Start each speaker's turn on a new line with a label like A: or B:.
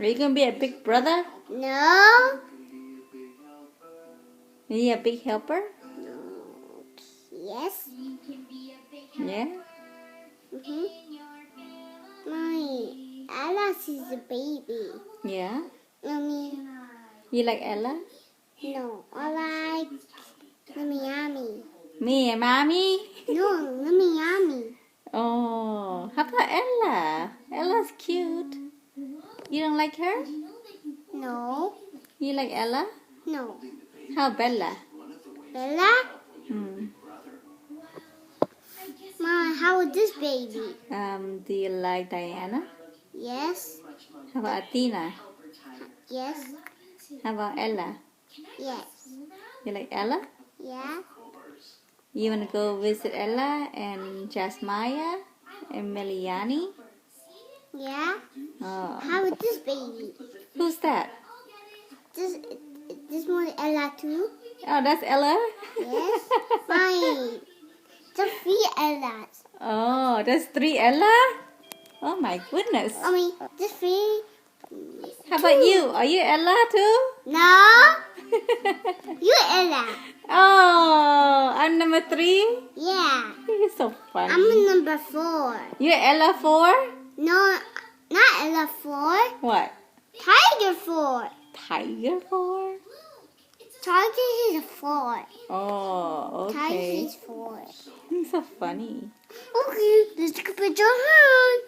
A: Are you gonna be a big brother?
B: No.
A: Are you a big helper?
B: No. Yes.
A: Yeah.
B: Mm-hmm. Mommy, Ella is a baby.
A: Yeah.
B: Mommy,
A: You like Ella?
B: no. I like Yummy.
A: Me and Mommy?
B: No, Yummy.
A: Oh, how about Ella? Ella's cute. You don't like her?
B: No.
A: You like Ella?
B: No.
A: How Bella?
B: Bella?
A: Hmm.
B: Mom, how is this baby?
A: Do you like Diana?
B: Yes.
A: How about Athena?
B: Yes.
A: How about Ella?
B: Yes.
A: You like Ella?
B: Yeah.
A: You wanna go visit Ella and Jasmaya and Meliani?
B: Yeah.
A: Oh.
B: How is this baby?
A: Who's that?
B: This one Ella too?
A: Oh, that's Ella?
B: Yes. Mommy, the 3 Ellas.
A: Oh, that's 3 Ella? Oh my goodness.
B: Mommy, this 3.
A: How about you? Are you Ella too?
B: No. You Ella.
A: Oh, I'm number 3?
B: Yeah.
A: You're so funny.
B: I'm number 4.
A: You're Ella 4?
B: No, not Ella 4.
A: What?
B: Tiger 4.
A: Tiger 4?
B: Tiger is 4.
A: Oh,
B: Tiger
A: okay.
B: is 4.
A: You're so funny.
B: Okay, let's go put your hand.